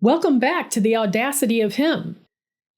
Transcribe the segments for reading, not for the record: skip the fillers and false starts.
Welcome back to the Audacity of Him.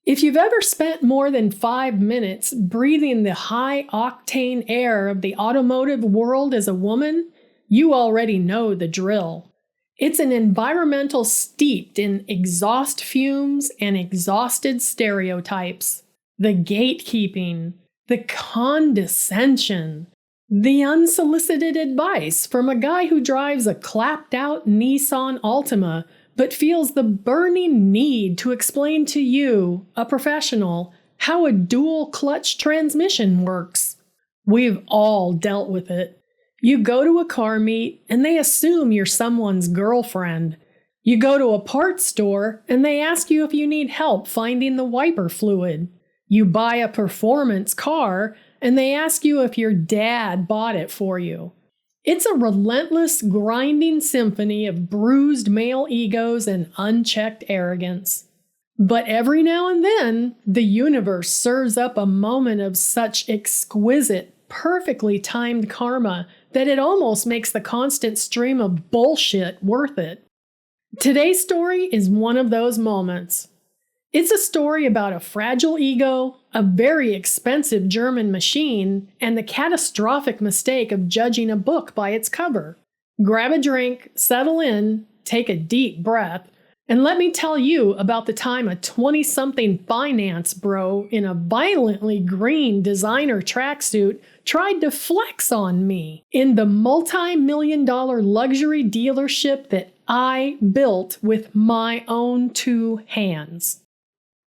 If you've ever spent more than 5 minutes breathing the high-octane air of the automotive world as a woman, you already know the drill. It's an environmental steeped in exhaust fumes and exhausted stereotypes. The gatekeeping, the condescension, the unsolicited advice from a guy who drives a clapped-out Nissan Altima but feels the burning need to explain to you, a professional, how a dual-clutch transmission works. We've all dealt with it. You go to a car meet and they assume you're someone's girlfriend. You go to a parts store and they ask you if you need help finding the wiper fluid. You buy a performance car and they ask you if your dad bought it for you. It's a relentless, grinding symphony of bruised male egos and unchecked arrogance. But every now and then, the universe serves up a moment of such exquisite, perfectly timed karma that it almost makes the constant stream of bullshit worth it. Today's story is one of those moments. It's a story about a fragile ego, a very expensive German machine, and the catastrophic mistake of judging a book by its cover. Grab a drink, settle in, take a deep breath, and let me tell you about the time a 20-something finance bro in a violently green designer tracksuit tried to flex on me in the multi-million-dollar luxury dealership that I built with my own 2 hands.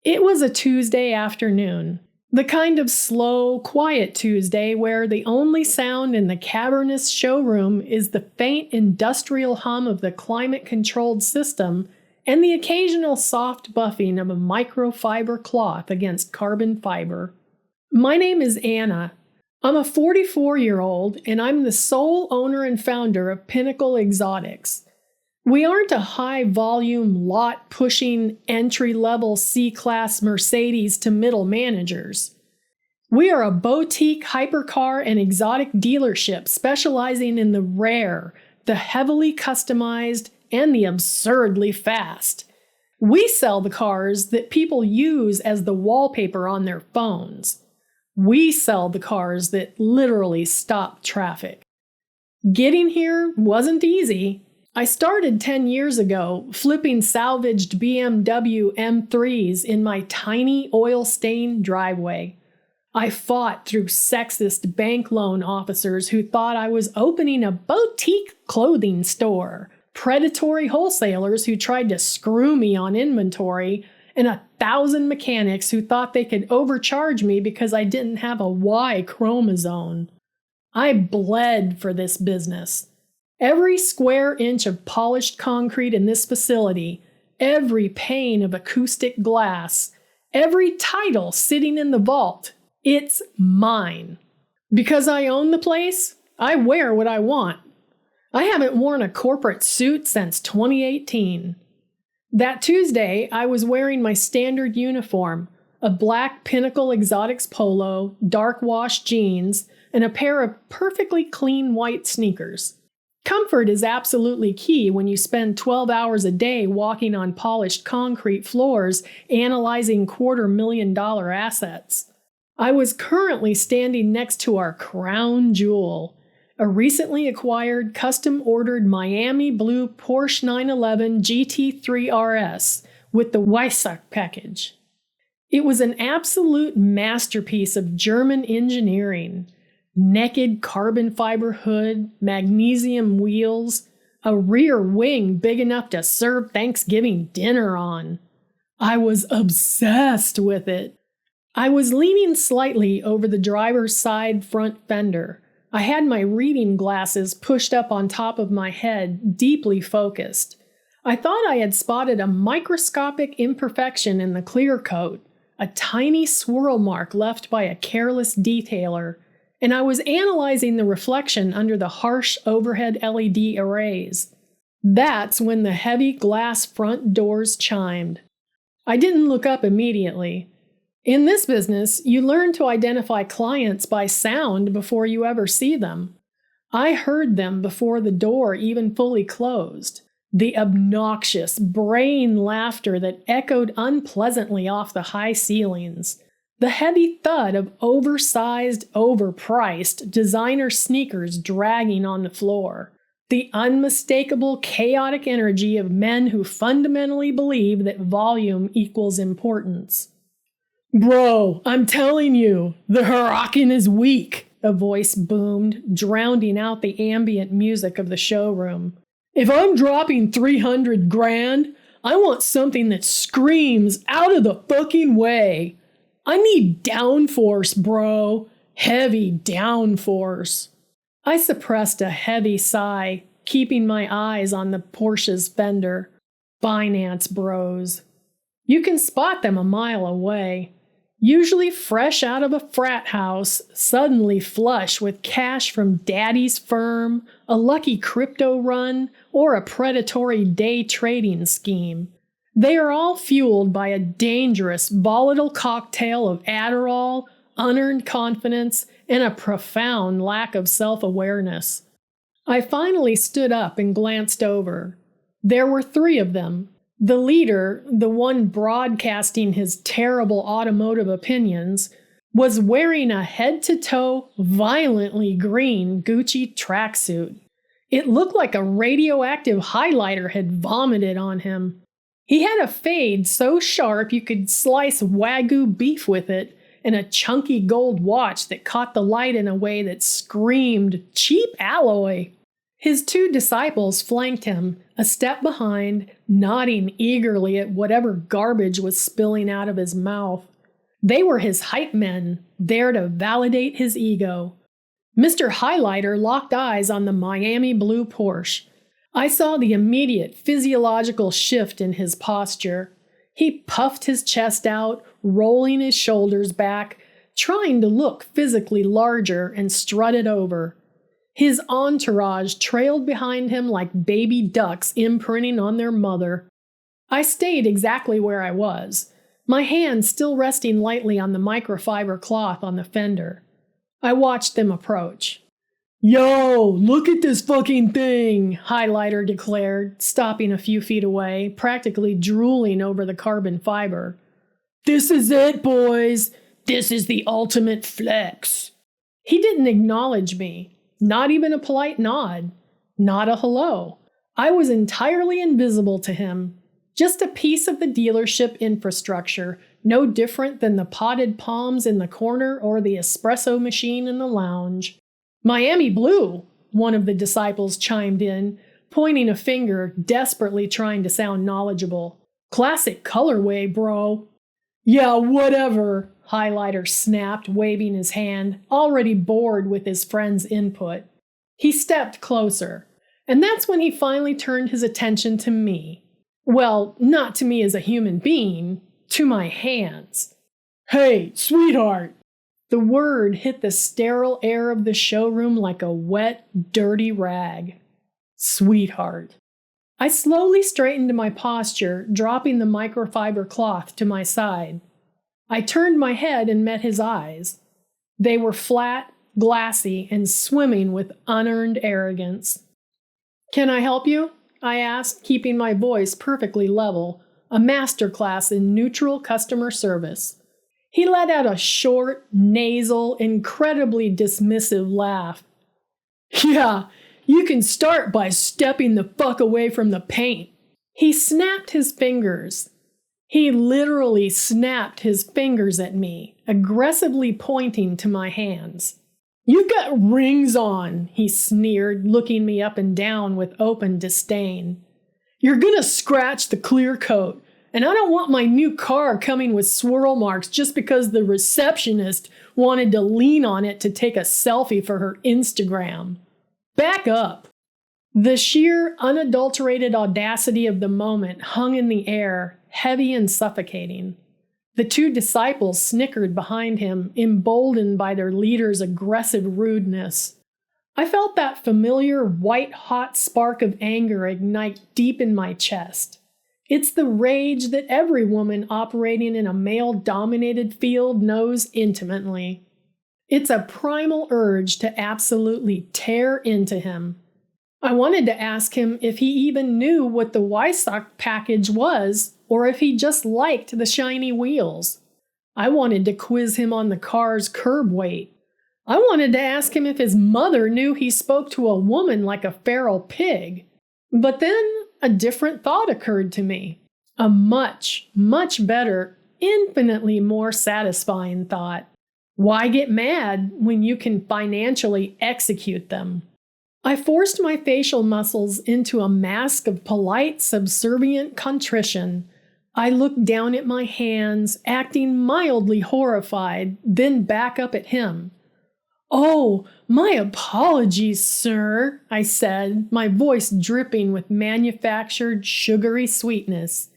It was a Tuesday afternoon, the kind of slow, quiet Tuesday where the only sound in the cavernous showroom is the faint industrial hum of the climate-controlled system and the occasional soft buffing of a microfiber cloth against carbon fiber. My name is Anna. I'm a 44-year-old, and I'm the sole owner and founder of Pinnacle Exotics. We aren't a high-volume, lot-pushing, entry-level C-Class Mercedes to middle managers. We are a boutique hypercar and exotic dealership specializing in the rare, the heavily customized, and the absurdly fast. We sell the cars that people use as the wallpaper on their phones. We sell the cars that literally stop traffic. Getting here wasn't easy. I started 10 years ago flipping salvaged BMW M3s in my tiny oil-stained driveway. I fought through sexist bank loan officers who thought I was opening a boutique clothing store, predatory wholesalers who tried to screw me on inventory, and 1,000 mechanics who thought they could overcharge me because I didn't have a Y chromosome. I bled for this business. Every square inch of polished concrete in this facility, every pane of acoustic glass, every title sitting in the vault, it's mine. Because I own the place, I wear what I want. I haven't worn a corporate suit since 2018. That Tuesday, I was wearing my standard uniform, a black Pinnacle Exotics polo, dark wash jeans, and a pair of perfectly clean white sneakers. Comfort is absolutely key when you spend 12 hours a day walking on polished concrete floors analyzing $250,000 assets. I was currently standing next to our crown jewel, a recently acquired custom-ordered Miami blue Porsche 911 GT3 RS with the Weissach package. It was an absolute masterpiece of German engineering. Naked carbon fiber hood, magnesium wheels, a rear wing big enough to serve Thanksgiving dinner on. I was obsessed with it. I was leaning slightly over the driver's side front fender. I had my reading glasses pushed up on top of my head, deeply focused. I thought I had spotted a microscopic imperfection in the clear coat, a tiny swirl mark left by a careless detailer, and I was analyzing the reflection under the harsh overhead LED arrays. That's when the heavy glass front doors chimed. I didn't look up immediately. In this business, you learn to identify clients by sound before you ever see them. I heard them before the door even fully closed. The obnoxious, braying laughter that echoed unpleasantly off the high ceilings. The heavy thud of oversized, overpriced designer sneakers dragging on the floor. The unmistakable, chaotic energy of men who fundamentally believe that volume equals importance. "Bro, I'm telling you, the Huracan is weak," a voice boomed, drowning out the ambient music of the showroom. "If I'm dropping 300 grand, I want something that screams out of the fucking way. I need downforce, bro. Heavy downforce." I suppressed a heavy sigh, keeping my eyes on the Porsche's fender. Finance bros. You can spot them a mile away. Usually fresh out of a frat house, suddenly flush with cash from daddy's firm, a lucky crypto run, or a predatory day trading scheme. They are all fueled by a dangerous, volatile cocktail of Adderall, unearned confidence, and a profound lack of self-awareness. I finally stood up and glanced over. There were 3 of them. The leader, the one broadcasting his terrible automotive opinions, was wearing a head-to-toe, violently green Gucci tracksuit. It looked like a radioactive highlighter had vomited on him. He had a fade so sharp you could slice Wagyu beef with it, and a chunky gold watch that caught the light in a way that screamed cheap alloy. His 2 disciples flanked him, a step behind, nodding eagerly at whatever garbage was spilling out of his mouth. They were his hype men, there to validate his ego. Mr. Highlighter locked eyes on the Miami blue Porsche. I saw the immediate physiological shift in his posture. He puffed his chest out, rolling his shoulders back, trying to look physically larger, and strutted over. His entourage trailed behind him like baby ducks imprinting on their mother. I stayed exactly where I was, my hand still resting lightly on the microfiber cloth on the fender. I watched them approach. "Yo, look at this fucking thing," Highlighter declared, stopping a few feet away, practically drooling over the carbon fiber. "This is it, boys. This is the ultimate flex." He didn't acknowledge me, not even a polite nod, not a hello. I was entirely invisible to him, just a piece of the dealership infrastructure, no different than the potted palms in the corner or the espresso machine in the lounge. "Miami blue," one of the disciples chimed in, pointing a finger, desperately trying to sound knowledgeable. "Classic colorway, bro." "Yeah, whatever," Highlighter snapped, waving his hand, already bored with his friend's input. He stepped closer, and that's when he finally turned his attention to me. Well, not to me as a human being, to my hands. "Hey, sweetheart!" The word hit the sterile air of the showroom like a wet, dirty rag. Sweetheart. I slowly straightened my posture, dropping the microfiber cloth to my side. I turned my head and met his eyes. They were flat, glassy, and swimming with unearned arrogance. "Can I help you?" I asked, keeping my voice perfectly level, a masterclass in neutral customer service. He let out a short, nasal, incredibly dismissive laugh. "Yeah, you can start by stepping the fuck away from the paint." He snapped his fingers. He literally snapped his fingers at me, aggressively pointing to my hands. "You got rings on," he sneered, looking me up and down with open disdain. "You're gonna scratch the clear coat. And I don't want my new car coming with swirl marks just because the receptionist wanted to lean on it to take a selfie for her Instagram. Back up." The sheer, unadulterated audacity of the moment hung in the air, heavy and suffocating. The 2 disciples snickered behind him, emboldened by their leader's aggressive rudeness. I felt that familiar white-hot spark of anger ignite deep in my chest. It's the rage that every woman operating in a male-dominated field knows intimately. It's a primal urge to absolutely tear into him. I wanted to ask him if he even knew what the Wysock package was, or if he just liked the shiny wheels. I wanted to quiz him on the car's curb weight. I wanted to ask him if his mother knew he spoke to a woman like a feral pig. But then a different thought occurred to me. A much, much better, infinitely more satisfying thought. Why get mad when you can financially execute them? I forced my facial muscles into a mask of polite, subservient contrition. I looked down at my hands, acting mildly horrified, then back up at him. "Oh, my apologies, sir," I said, my voice dripping with manufactured sugary sweetness.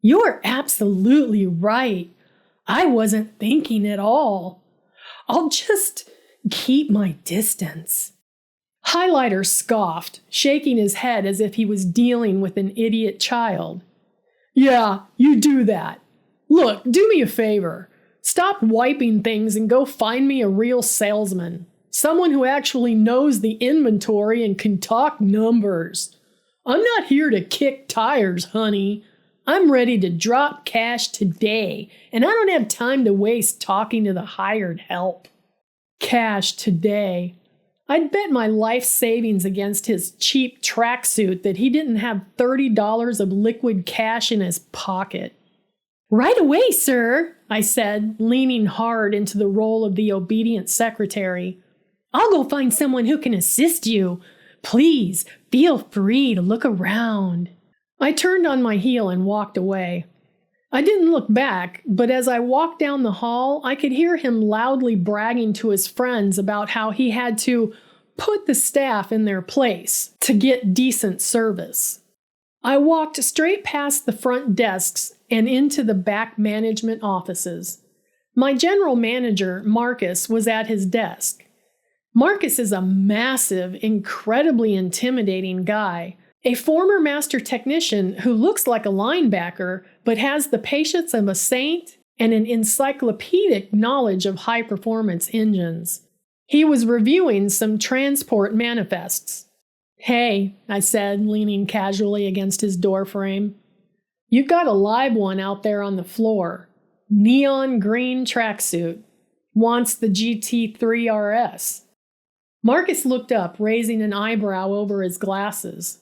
"You're absolutely right. I wasn't thinking at all. I'll just keep my distance." Highlighter scoffed, shaking his head as if he was dealing with an idiot child. "Yeah, you do that. Look, do me a favor. Stop wiping things and go find me a real salesman. Someone who actually knows the inventory and can talk numbers. I'm not here to kick tires, honey. I'm ready to drop cash today, and I don't have time to waste talking to the hired help." Cash today. I'd bet my life savings against his cheap tracksuit that he didn't have $30 of liquid cash in his pocket. "Right away, sir," I said, leaning hard into the role of the obedient secretary. "I'll go find someone who can assist you. Please, feel free to look around." I turned on my heel and walked away. I didn't look back, but as I walked down the hall, I could hear him loudly bragging to his friends about how he had to put the staff in their place to get decent service. I walked straight past the front desks and into the back management offices. My general manager, Marcus, was at his desk. Marcus is a massive, incredibly intimidating guy, a former master technician who looks like a linebacker but has the patience of a saint and an encyclopedic knowledge of high-performance engines. He was reviewing some transport manifests. "Hey," I said, leaning casually against his doorframe. "You've got a live one out there on the floor. Neon green tracksuit. Wants the GT3 RS. Marcus looked up, raising an eyebrow over his glasses.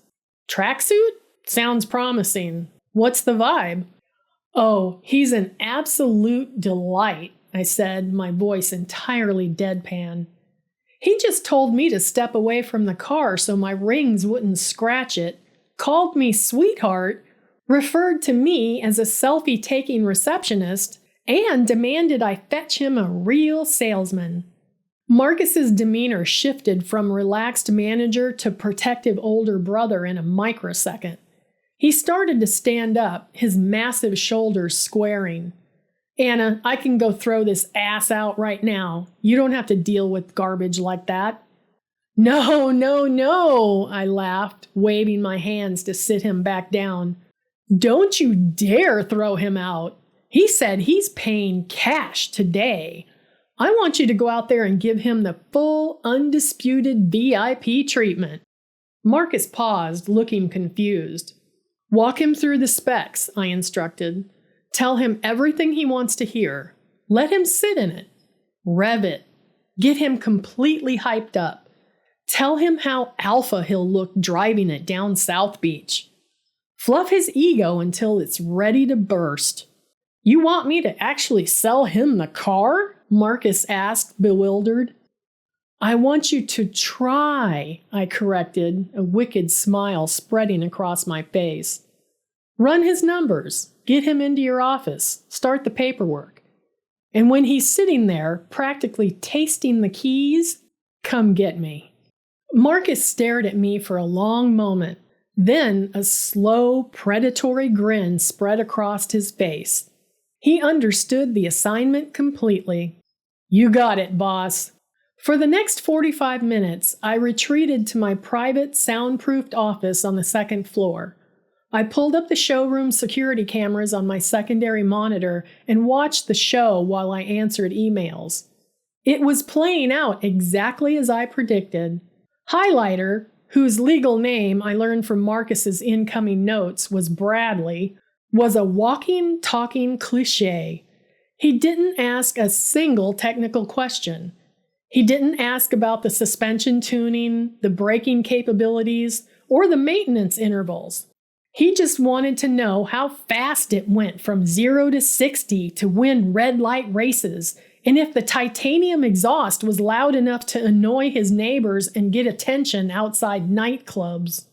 "Tracksuit? Sounds promising. What's the vibe?" "Oh, he's an absolute delight," I said, my voice entirely deadpan. "He just told me to step away from the car so my rings wouldn't scratch it, called me sweetheart, referred to me as a selfie-taking receptionist, and demanded I fetch him a real salesman." Marcus's demeanor shifted from relaxed manager to protective older brother in a microsecond. He started to stand up, his massive shoulders squaring. "Anna, I can go throw this ass out right now. You don't have to deal with garbage like that." "No, no, no," I laughed, waving my hands to sit him back down. "Don't you dare throw him out. He said he's paying cash today. I want you to go out there and give him the full, undisputed VIP treatment." Marcus paused, looking confused. "Walk him through the specs," I instructed. "Tell him everything he wants to hear. Let him sit in it. Rev it. Get him completely hyped up. Tell him how alpha he'll look driving it down South Beach. Fluff his ego until it's ready to burst." "You want me to actually sell him the car?" Marcus asked, bewildered. "I want you to try," I corrected, a wicked smile spreading across my face. "Run his numbers, get him into your office, start the paperwork. And when he's sitting there, practically tasting the keys, come get me." Marcus stared at me for a long moment. Then a slow, predatory grin spread across his face. He understood the assignment completely. "You got it, boss." For the next 45 minutes, I retreated to my private, soundproofed office on the second floor. I pulled up the showroom security cameras on my secondary monitor and watched the show while I answered emails. It was playing out exactly as I predicted. Highlighter, whose legal name I learned from Marcus's incoming notes was Bradley, was a walking, talking cliché. He didn't ask a single technical question. He didn't ask about the suspension tuning, the braking capabilities, or the maintenance intervals. He just wanted to know how fast it went from 0 to 60 to win red light races, and if the titanium exhaust was loud enough to annoy his neighbors and get attention outside nightclubs.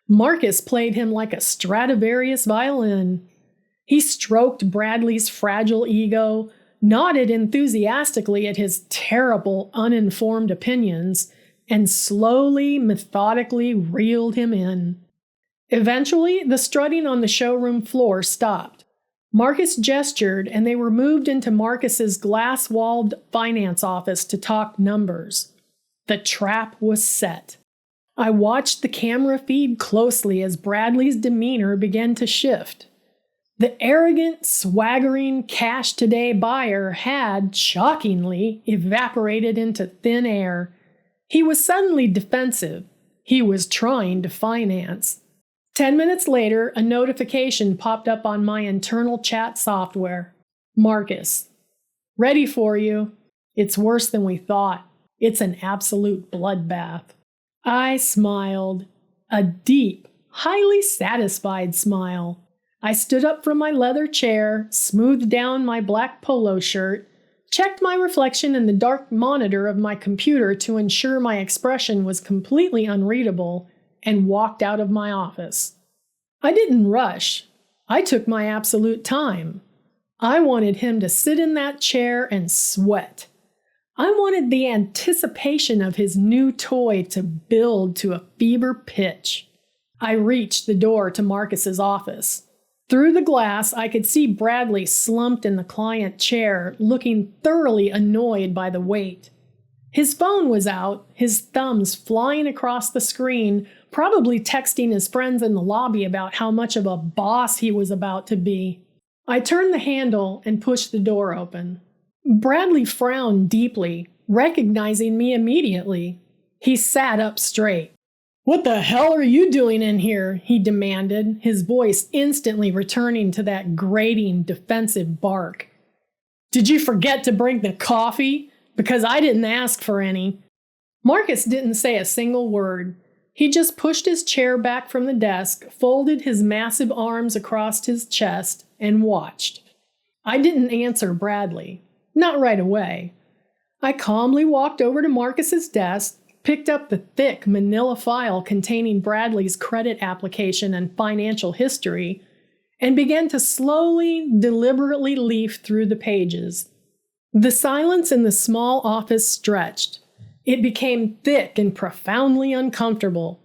Marcus played him like a Stradivarius violin. He stroked Bradley's fragile ego, nodded enthusiastically at his terrible, uninformed opinions, and slowly, methodically reeled him in. Eventually, the strutting on the showroom floor stopped. Marcus gestured, and they were moved into Marcus's glass-walled finance office to talk numbers. The trap was set. I watched the camera feed closely as Bradley's demeanor began to shift. The arrogant, swaggering cash-today buyer had, shockingly, evaporated into thin air. He was suddenly defensive. He was trying to finance. 10 minutes later, a notification popped up on my internal chat software. Marcus. Ready for you. It's worse than we thought. It's an absolute bloodbath. I smiled. A deep, highly satisfied smile. I stood up from my leather chair, smoothed down my black polo shirt, checked my reflection in the dark monitor of my computer to ensure my expression was completely unreadable, and walked out of my office. I didn't rush. I took my absolute time. I wanted him to sit in that chair and sweat. I wanted the anticipation of his new toy to build to a fever pitch. I reached the door to Marcus's office. Through the glass, I could see Bradley slumped in the client chair, looking thoroughly annoyed by the wait. His phone was out, his thumbs flying across the screen, probably texting his friends in the lobby about how much of a boss he was about to be. I turned the handle and pushed the door open. Bradley frowned deeply, recognizing me immediately. He sat up straight. "What the hell are you doing in here?" he demanded, his voice instantly returning to that grating, defensive bark. "Did you forget to bring the coffee? Because I didn't ask for any." Marcus didn't say a single word. He just pushed his chair back from the desk, folded his massive arms across his chest, and watched. I didn't answer Bradley. Not right away. I calmly walked over to Marcus's desk, picked up the thick manila file containing Bradley's credit application and financial history, and began to slowly, deliberately leaf through the pages. The silence in the small office stretched. It became thick and profoundly uncomfortable.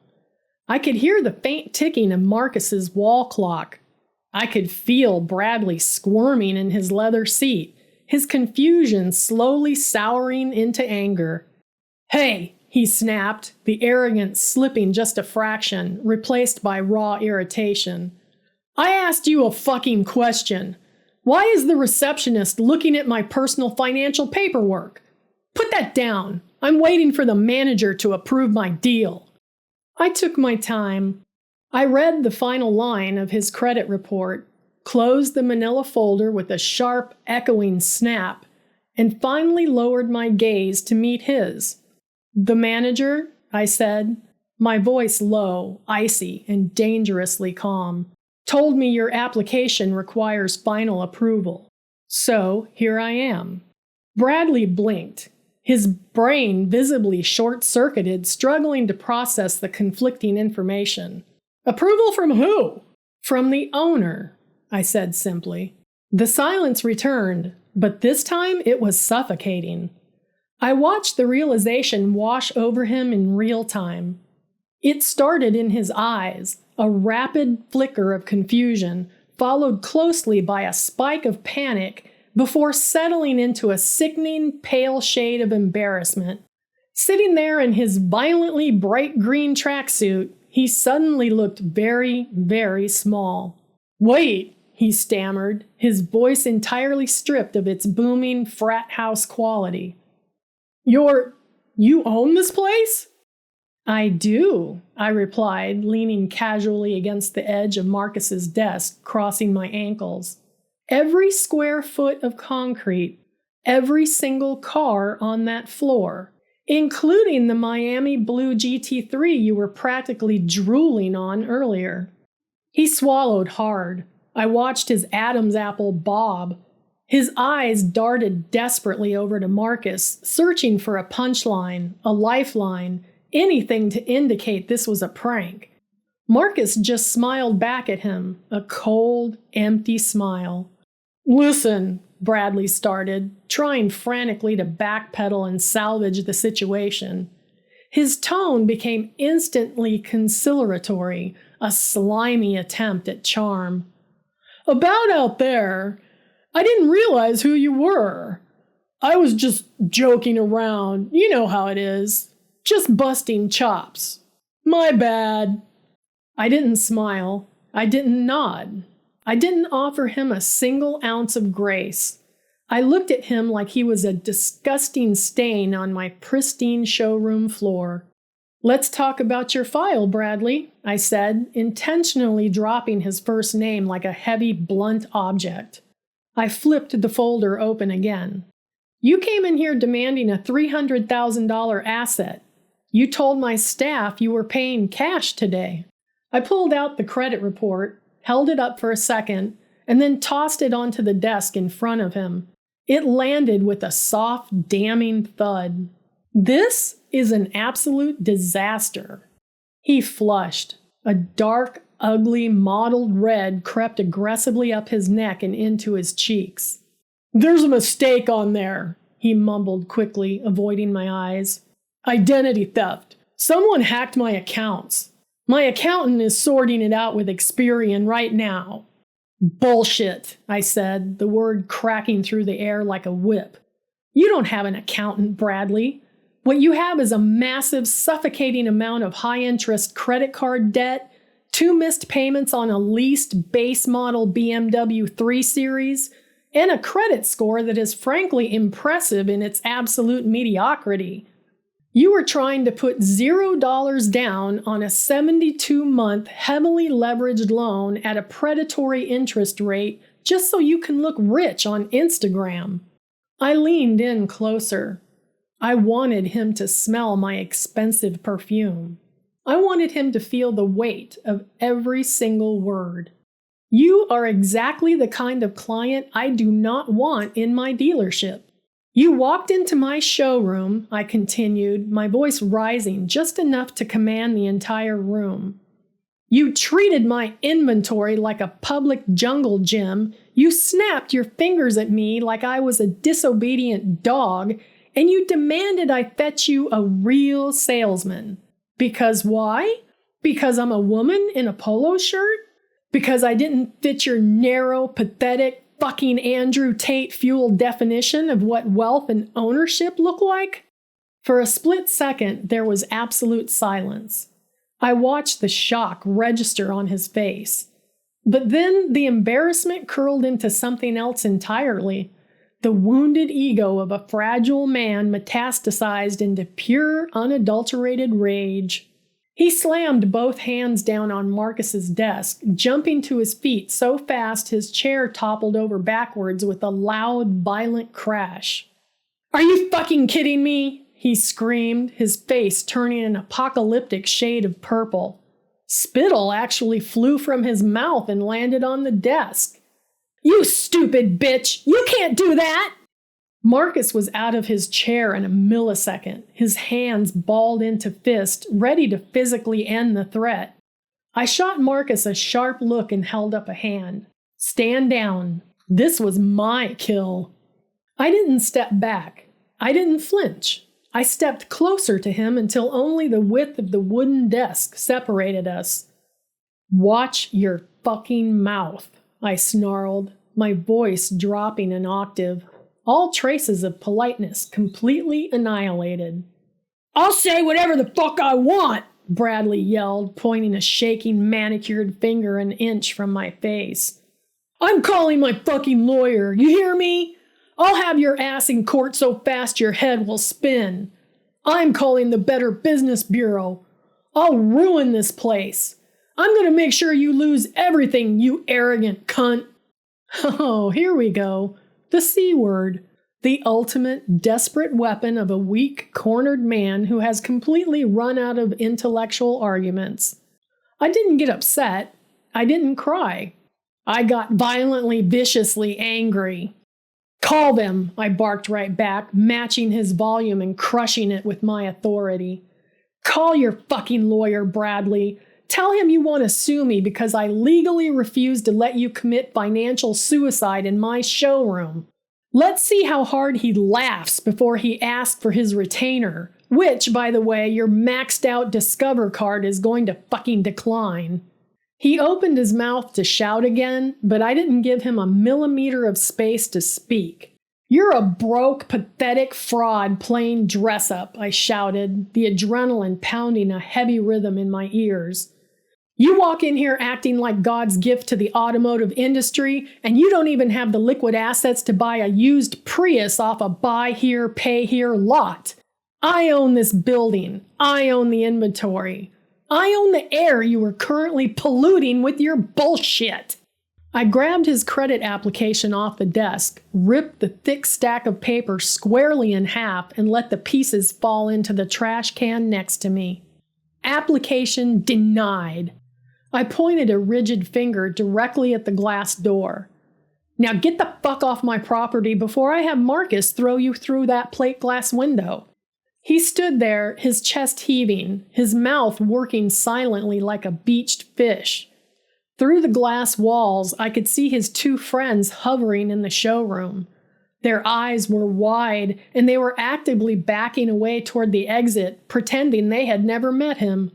I could hear the faint ticking of Marcus's wall clock. I could feel Bradley squirming in his leather seat, his confusion slowly souring into anger. "Hey!" he snapped, the arrogance slipping just a fraction, replaced by raw irritation. "I asked you a fucking question. Why is the receptionist looking at my personal financial paperwork? Put that down. I'm waiting for the manager to approve my deal." I took my time. I read the final line of his credit report, closed the manila folder with a sharp, echoing snap, and finally lowered my gaze to meet his. "The manager?" I said, my voice low, icy, and dangerously calm. "Told me your application requires final approval. So, here I am." Bradley blinked, his brain visibly short-circuited, struggling to process the conflicting information. "Approval from who?" "From the owner," I said simply. The silence returned, but this time it was suffocating. I watched the realization wash over him in real time. It started in his eyes, a rapid flicker of confusion, followed closely by a spike of panic, before settling into a sickening pale shade of embarrassment. Sitting there in his violently bright green tracksuit, he suddenly looked very, very small. "Wait," he stammered, his voice entirely stripped of its booming frat house quality. You own this place?" I do, I replied, leaning casually against the edge of Marcus's desk, crossing my ankles. Every square foot of concrete, every single car on that floor, including the Miami Blue GT3 you were practically drooling on earlier. He swallowed hard. I watched his Adam's apple bob. His eyes darted desperately over to Marcus, searching for a punchline, a lifeline, anything to indicate this was a prank. Marcus just smiled back at him, a cold, empty smile. "Listen," Bradley started, trying frantically to backpedal and salvage the situation. His tone became instantly conciliatory, a slimy attempt at charm. "About out there, I didn't realize who you were. I was just joking around, you know how it is. Just busting chops. My bad." I didn't smile. I didn't nod. I didn't offer him a single ounce of grace. I looked at him like he was a disgusting stain on my pristine showroom floor. "Let's talk about your file, Bradley," I said, intentionally dropping his first name like a heavy, blunt object. I flipped the folder open again. "You came in here demanding a $300,000 asset. You told my staff you were paying cash today." I pulled out the credit report, held it up for a second, and then tossed it onto the desk in front of him. It landed with a soft, damning thud. "This is an absolute disaster." He flushed. A dark, ugly, mottled red crept aggressively up his neck and into his cheeks. "There's a mistake on there," he mumbled quickly, avoiding my eyes. "Identity theft. Someone hacked my accounts. My accountant is sorting it out with Experian right now." "Bullshit," I said, the word cracking through the air like a whip. "You don't have an accountant, Bradley. What you have is a massive, suffocating amount of high-interest credit card debt, 2 missed payments on a leased base-model BMW 3 Series, and a credit score that is frankly impressive in its absolute mediocrity. You were trying to put $0 down on a 72-month heavily leveraged loan at a predatory interest rate just so you can look rich on Instagram." I leaned in closer. I wanted him to smell my expensive perfume. I wanted him to feel the weight of every single word. "You are exactly the kind of client I do not want in my dealership. You walked into my showroom," I continued, my voice rising just enough to command the entire room. "You treated my inventory like a public jungle gym. You snapped your fingers at me like I was a disobedient dog, and you demanded I fetch you a real salesman. Because why? Because I'm a woman in a polo shirt? Because I didn't fit your narrow, pathetic, fucking Andrew Tate-fueled definition of what wealth and ownership look like?" For a split second, there was absolute silence. I watched the shock register on his face. But then the embarrassment curled into something else entirely. The wounded ego of a fragile man metastasized into pure, unadulterated rage. He slammed both hands down on Marcus's desk, jumping to his feet so fast his chair toppled over backwards with a loud, violent crash. "Are you fucking kidding me?" he screamed, his face turning an apocalyptic shade of purple. Spittle actually flew from his mouth and landed on the desk. "You stupid bitch! You can't do that!" Marcus was out of his chair in a millisecond, his hands balled into fist, ready to physically end the threat. I shot Marcus a sharp look and held up a hand. "Stand down. This was my kill." I didn't step back. I didn't flinch. I stepped closer to him until only the width of the wooden desk separated us. "Watch your fucking mouth," I snarled, my voice dropping an octave. All traces of politeness completely annihilated. "I'll say whatever the fuck I want," Bradley yelled, pointing a shaking manicured finger an inch from my face. "I'm calling my fucking lawyer, you hear me? I'll have your ass in court so fast your head will spin. I'm calling the Better Business Bureau. I'll ruin this place. I'm going to make sure you lose everything, you arrogant cunt. Oh, here we go. The C word. The ultimate desperate weapon of a weak, cornered man who has completely run out of intellectual arguments. I didn't get upset. I didn't cry. I got violently, viciously angry. Call them, I barked right back, matching his volume and crushing it with my authority. Call your fucking lawyer, Bradley. Tell him you want to sue me because I legally refuse to let you commit financial suicide in my showroom. Let's see how hard he laughs before he asks for his retainer, which, by the way, your maxed out Discover card is going to fucking decline. He opened his mouth to shout again, but I didn't give him a millimeter of space to speak. You're a broke, pathetic fraud playing dress up, I shouted, the adrenaline pounding a heavy rhythm in my ears. You walk in here acting like God's gift to the automotive industry, and you don't even have the liquid assets to buy a used Prius off a buy here, pay here lot. I own this building. I own the inventory. I own the air you are currently polluting with your bullshit. I grabbed his credit application off the desk, ripped the thick stack of paper squarely in half, and let the pieces fall into the trash can next to me. Application denied. I pointed a rigid finger directly at the glass door. Now get the fuck off my property before I have Marcus throw you through that plate glass window. He stood there, his chest heaving, his mouth working silently like a beached fish. Through the glass walls, I could see his two friends hovering in the showroom. Their eyes were wide, and they were actively backing away toward the exit, pretending they had never met him.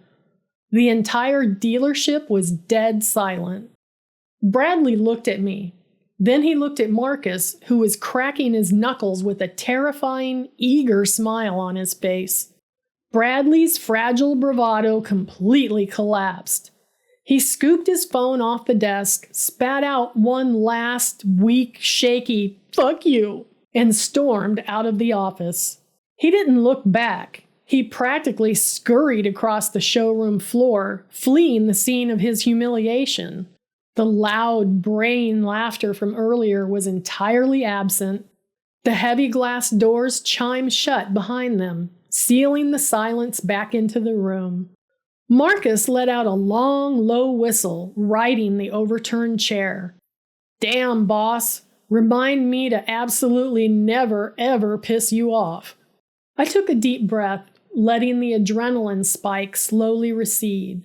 The entire dealership was dead silent. Bradley looked at me. Then he looked at Marcus, who was cracking his knuckles with a terrifying, eager smile on his face. Bradley's fragile bravado completely collapsed. He scooped his phone off the desk, spat out one last, weak, shaky, "Fuck you," and stormed out of the office. He didn't look back. He practically scurried across the showroom floor, fleeing the scene of his humiliation. The loud, braying laughter from earlier was entirely absent. The heavy glass doors chimed shut behind them, sealing the silence back into the room. Marcus let out a long, low whistle, riding the overturned chair. Damn, boss. Remind me to absolutely never, ever piss you off. I took a deep breath, letting the adrenaline spike slowly recede.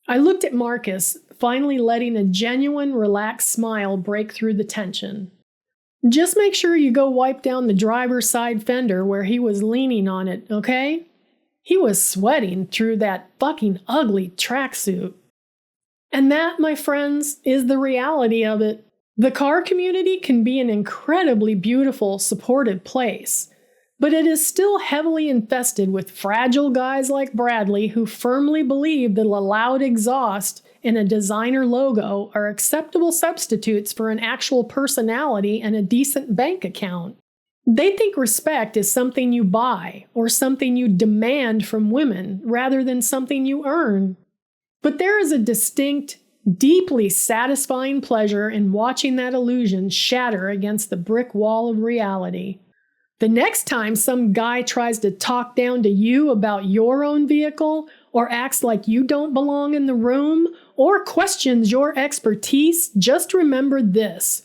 I looked at Marcus, finally letting a genuine, relaxed smile break through the tension. Just make sure you go wipe down the driver's side fender where he was leaning on it, okay? He was sweating through that fucking ugly tracksuit. And that, my friends, is the reality of it. The car community can be an incredibly beautiful, supportive place, but it is still heavily infested with fragile guys like Bradley who firmly believe that a loud exhaust and a designer logo are acceptable substitutes for an actual personality and a decent bank account. They think respect is something you buy or something you demand from women rather than something you earn. But there is a distinct, deeply satisfying pleasure in watching that illusion shatter against the brick wall of reality. The next time some guy tries to talk down to you about your own vehicle, or acts like you don't belong in the room, or questions your expertise, just remember this.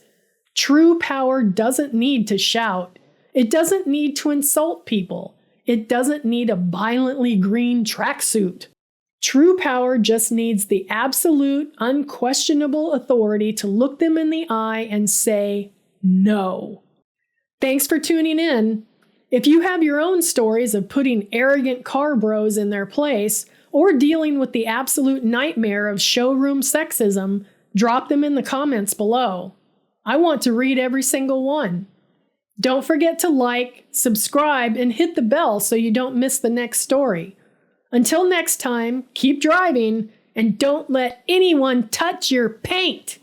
True power doesn't need to shout. It doesn't need to insult people. It doesn't need a violently green tracksuit. True power just needs the absolute, unquestionable authority to look them in the eye and say, no. Thanks for tuning in. If you have your own stories of putting arrogant car bros in their place, or dealing with the absolute nightmare of showroom sexism, drop them in the comments below. I want to read every single one. Don't forget to like, subscribe, and hit the bell so you don't miss the next story. Until next time, keep driving and don't let anyone touch your paint.